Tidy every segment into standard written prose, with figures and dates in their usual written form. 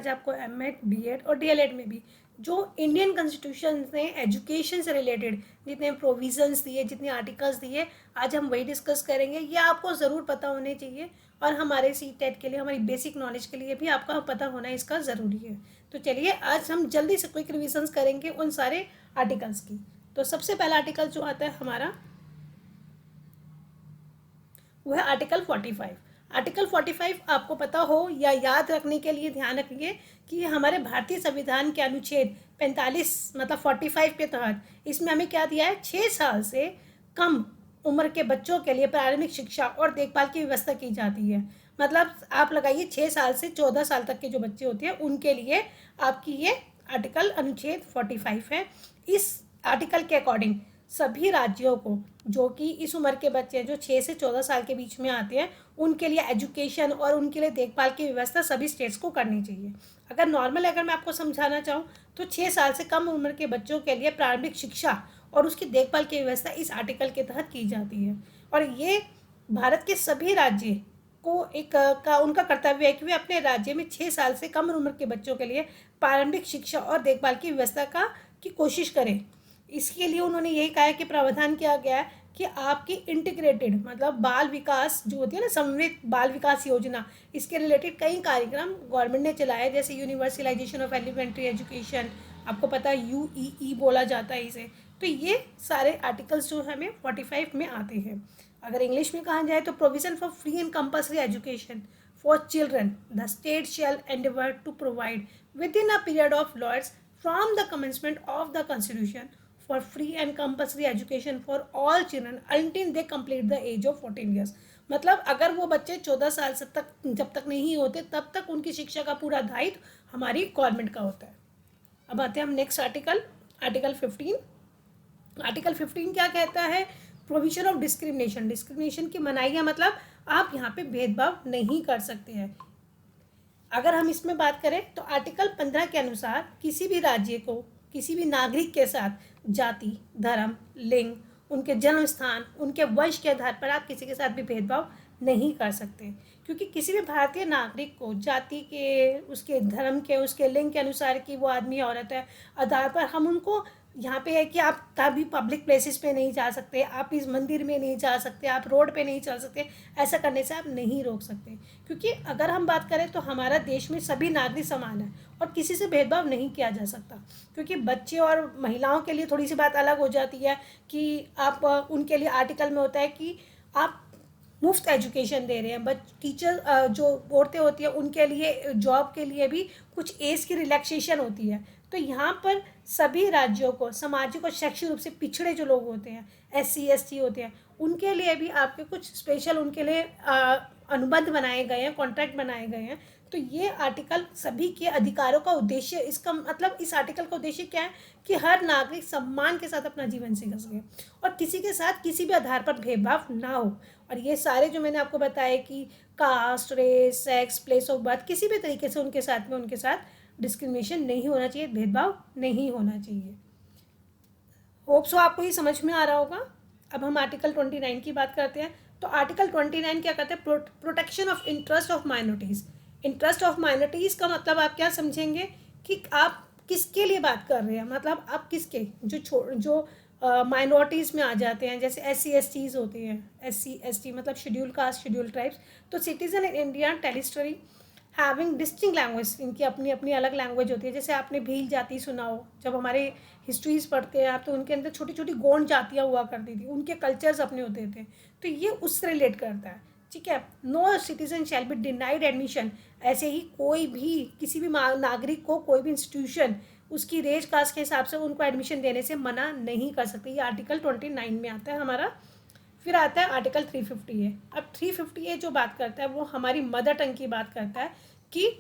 आज आपको MEd, BEd और डीएलएड में भी जो इंडियन कॉन्स्टिट्यूशन ने एजुकेशन से रिलेटेड जितने प्रोविजंस दिए, जितने आर्टिकल्स दिए, आज हम वही डिस्कस करेंगे। ये आपको ज़रूर पता होने चाहिए और हमारे सीटेट के लिए, हमारी बेसिक नॉलेज के लिए भी आपका पता होना इसका ज़रूरी है। तो चलिए आज हम जल्दी से क्विक रिविजन्स करेंगे उन सारे आर्टिकल्स की। तो सबसे पहला आर्टिकल जो आता है हमारा वो है आर्टिकल 45। आर्टिकल 45 आपको पता हो या याद रखने के लिए ध्यान रखिए कि हमारे भारतीय संविधान के अनुच्छेद 45 मतलब 45 के तहत इसमें हमें क्या दिया है, 6 साल से कम उम्र के बच्चों के लिए प्रारंभिक शिक्षा और देखभाल की व्यवस्था की जाती है। मतलब आप लगाइए 6 साल से 14 साल तक के जो बच्चे होते हैं उनके लिए आपकी ये आर्टिकल अनुच्छेद 45 है। इस आर्टिकल के अकॉर्डिंग सभी राज्यों को जो कि इस उम्र के बच्चे जो 6 से 14 साल के बीच में आते हैं उनके लिए एजुकेशन और उनके लिए देखभाल की व्यवस्था सभी स्टेट्स को करनी चाहिए। अगर मैं आपको समझाना चाहूँ तो 6 साल से कम उम्र के बच्चों के लिए प्रारंभिक शिक्षा और उसकी देखभाल की व्यवस्था इस आर्टिकल के तहत की जाती है। और ये भारत के सभी राज्य को उनका कर्तव्य है कि वे अपने राज्य में 6 साल से कम उम्र के बच्चों के लिए प्रारंभिक शिक्षा और देखभाल की व्यवस्था की कोशिश करें। इसके लिए उन्होंने यही कहा है कि प्रावधान किया गया है कि आपकी इंटीग्रेटेड मतलब बाल विकास जो होती है ना, समन्वित बाल विकास योजना, इसके रिलेटेड कई कार्यक्रम गवर्नमेंट ने चलाया है, जैसे यूनिवर्सलाइजेशन ऑफ एलिमेंट्री एजुकेशन, आपको पता है यूईई बोला जाता है इसे। तो ये सारे आर्टिकल्स जो हमें 45 में आते हैं। अगर इंग्लिश में कहा जाए तो provision for free and compulsory education for children the state shall endeavour to provide within a period of lords from the commencement of the constitution for free and compulsory education for all children until they complete the age of 14 years। मतलब अगर वो बच्चे 14 साल से तक जब तक नहीं होते तब तक उनकी शिक्षा का पूरा दायित्व हमारी गवर्नमेंट का होता है। अब आते हैं हम नेक्स्ट आर्टिकल, आर्टिकल 15। आर्टिकल 15 क्या कहता है, प्रोविजन ऑफ डिस्क्रिमिनेशन। डिस्क्रिमिनेशन की मनाही है, मतलब आप यहाँ पे भेदभाव नहीं कर सकते हैं। अगर हम इसमें बात करें तो आर्टिकल 15 के अनुसार किसी भी राज्य को किसी भी नागरिक के साथ जाति, धर्म, लिंग, उनके जन्म स्थान, उनके वंश के आधार पर आप किसी के साथ भी भेदभाव नहीं कर सकते, क्योंकि किसी भी भारतीय नागरिक को जाति के, उसके धर्म के, उसके लिंग के अनुसार कि वो आदमी औरत है आधार पर हम उनको यहाँ पे है कि आप कभी पब्लिक प्लेसेस पे नहीं जा सकते, आप इस मंदिर में नहीं जा सकते, आप रोड पे नहीं चल सकते, ऐसा करने से आप नहीं रोक सकते। क्योंकि अगर हम बात करें तो हमारा देश में सभी नागरिक समान है और किसी से भेदभाव नहीं किया जा सकता। क्योंकि बच्चे और महिलाओं के लिए थोड़ी सी बात अलग हो जाती है कि आप उनके लिए आर्टिकल में होता है कि आप मुफ्त एजुकेशन दे रहे हैं। बट टीचर जो औरतें होती हैं उनके लिए जॉब के लिए भी कुछ एज की रिलैक्सेशन होती है। तो यहाँ पर सभी राज्यों को सामाजिक और शैक्षिक रूप से पिछड़े जो लोग होते हैं, SC ST होते हैं, उनके लिए भी आपके कुछ स्पेशल उनके लिए अनुबंध बनाए गए हैं, कॉन्ट्रैक्ट बनाए गए हैं। तो ये आर्टिकल सभी के अधिकारों का उद्देश्य, इसका मतलब इस आर्टिकल का उद्देश्य क्या है कि हर नागरिक सम्मान के साथ अपना जीवन जी सके और किसी के साथ किसी भी आधार पर भेदभाव ना हो। और ये सारे जो मैंने आपको बताया कि caste, race, sex, place of birth, किसी भी तरीके से उनके साथ डिस्क्रिमिनेशन नहीं होना चाहिए, भेदभाव नहीं होना चाहिए। होप सो आपको ये समझ में आ रहा होगा। अब हम आर्टिकल 29 की बात करते हैं। तो आर्टिकल 29 क्या कहते हैं, protection of interest of minorities. Interest of minorities का मतलब आप क्या समझेंगे कि आप किसके लिए बात कर रहे हैं, मतलब आप किसके जो माइनॉरिटीज़ में आ जाते हैं, जैसे SC STs होते हैं, SC ST मतलब शेड्यूल कास्ट, शेड्यूल ट्राइब्स। तो citizen in India territory having distinct language, इनकी अपनी अपनी अलग लैंग्वेज होती है। जैसे आपने भील जाति सुना हो, जब हमारे हिस्ट्रीज पढ़ते हैं आप तो उनके अंदर छोटी छोटी गोंड जातियाँ हुआ करती थी, उनके कल्चर्स अपने होते थे। तो ये उससे रिलेट करता है, ठीक है। No citizen shall be denied admission. ऐसे ही कोई भी किसी भी नागरिक को कोई भी इंस्टीट्यूशन उसकी रेस कास्ट के हिसाब से उनको एडमिशन देने से मना नहीं कर सकती। ये आर्टिकल 29 में आता है हमारा। फिर आता है आर्टिकल 350A। अब 350A जो बात करता है वो हमारी मदर टंग की बात करता है कि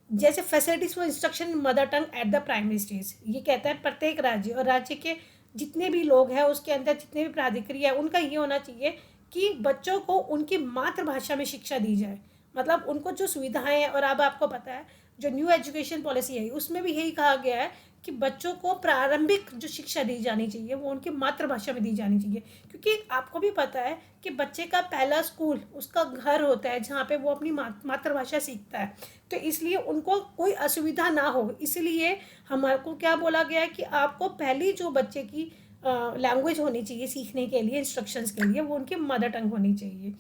जैसे facilities for instruction mother tongue at the primary stage. ये कहता है प्रत्येक राज्य और राज्य के जितने भी लोग हैं उसके अंदर जितने भी प्राधिकारी है उनका ये होना चाहिए कि बच्चों को उनकी मातृभाषा में शिक्षा दी जाए। मतलब उनको जो सुविधाएं हैं, और अब आपको पता है जो न्यू एजुकेशन पॉलिसी है उसमें भी यही कहा गया है कि बच्चों को प्रारंभिक जो शिक्षा दी जानी चाहिए वो उनकी मातृभाषा में दी जानी चाहिए, क्योंकि आपको भी पता है कि बच्चे का पहला स्कूल उसका घर होता है जहाँ पे वो अपनी मातृभाषा सीखता है। तो इसलिए उनको कोई असुविधा ना हो, इसलिए हमारे को क्या बोला गया है कि आपको पहली जो बच्चे की लैंग्वेज होनी चाहिए सीखने के लिए, इंस्ट्रक्शंस के लिए, वो उनकी मदर टंग होनी चाहिए।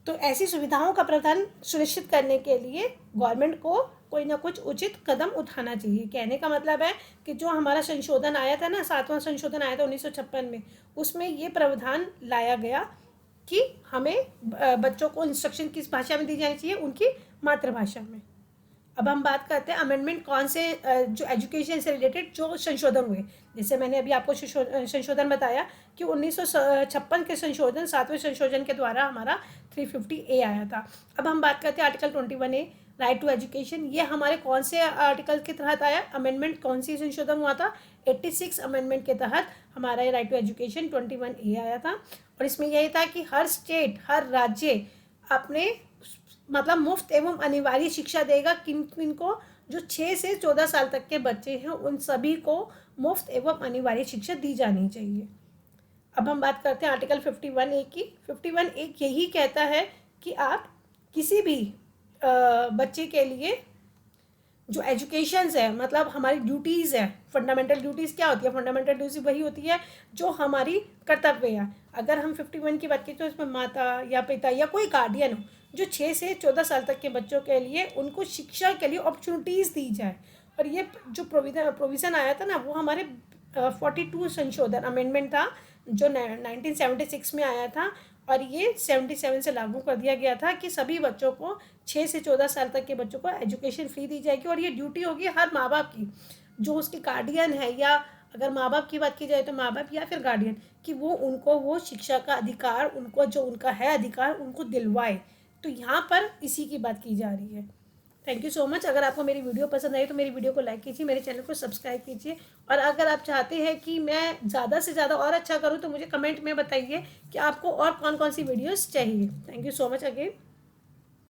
तो ऐसी सुविधाओं का प्रावधान सुनिश्चित करने के लिए गवर्नमेंट को कोई ना कुछ उचित कदम उठाना चाहिए। कहने का मतलब है कि जो हमारा संशोधन आया था ना, 7वां संशोधन आया था 1956 में, उसमें ये प्रावधान लाया गया कि हमें बच्चों को इंस्ट्रक्शन किस भाषा में दी जानी चाहिए, उनकी मातृभाषा में। अब हम बात करते हैं अमेंडमेंट कौन से जो एजुकेशन से रिलेटेड जो संशोधन हुए। जैसे मैंने अभी आपको संशोधन बताया कि 1956 के संशोधन, 7वें संशोधन के द्वारा हमारा 350A आया था। अब हम बात करते हैं article 21A right to education. ये हमारे कौन से आर्टिकल के तहत आया, अमेंडमेंट कौन सी संशोधन हुआ था, 86 अमेंडमेंट के तहत हमारा ये राइट टू एजुकेशन 21A आया था। और इसमें यही था कि हर स्टेट, हर राज्य अपने मतलब मुफ्त एवं अनिवार्य शिक्षा देगा किन किन को, जो 6 से 14 साल तक के बच्चे हैं उन सभी को मुफ्त एवं अनिवार्य शिक्षा दी जानी चाहिए। अब हम बात करते हैं आर्टिकल 51A की। 51A यही कहता है कि आप किसी भी बच्चे के लिए जो एजुकेशंस है, मतलब हमारी ड्यूटीज़ है, फंडामेंटल ड्यूटीज़ क्या होती है, फंडामेंटल ड्यूटीज़ वही होती है जो हमारी कर्तव्य है। अगर हम 51 की बात करें तो इसमें माता या पिता या कोई गार्डियन हो जो 6 से 14 साल तक के बच्चों के लिए उनको शिक्षा के लिए अपॉर्चुनिटीज़ दी जाए। और ये जो प्रोविज़न आया था ना, वो हमारे 42 संशोधन अमेंडमेंट था जो 1976 में आया था, और ये 77 से लागू कर दिया गया था कि सभी बच्चों को 6 से 14 साल तक के बच्चों को एजुकेशन फ्री दी जाएगी। और ये ड्यूटी होगी हर माँ बाप की, जो उसके गार्डियन है, या अगर माँ बाप की बात की जाए तो माँ बाप या फिर गार्डियन, कि वो उनको वो शिक्षा का अधिकार, उनको जो उनका है अधिकार, उनको दिलवाए। तो यहाँ पर इसी की बात की जा रही है। Thank you so much. अगर आपको मेरी वीडियो पसंद आई तो मेरी वीडियो को लाइक कीजिए, मेरे चैनल को सब्सक्राइब कीजिए, और अगर आप चाहते हैं कि मैं ज़्यादा से ज़्यादा और अच्छा करूँ तो मुझे कमेंट में बताइए कि आपको और कौन कौन सी वीडियोस चाहिए। Thank you so much again.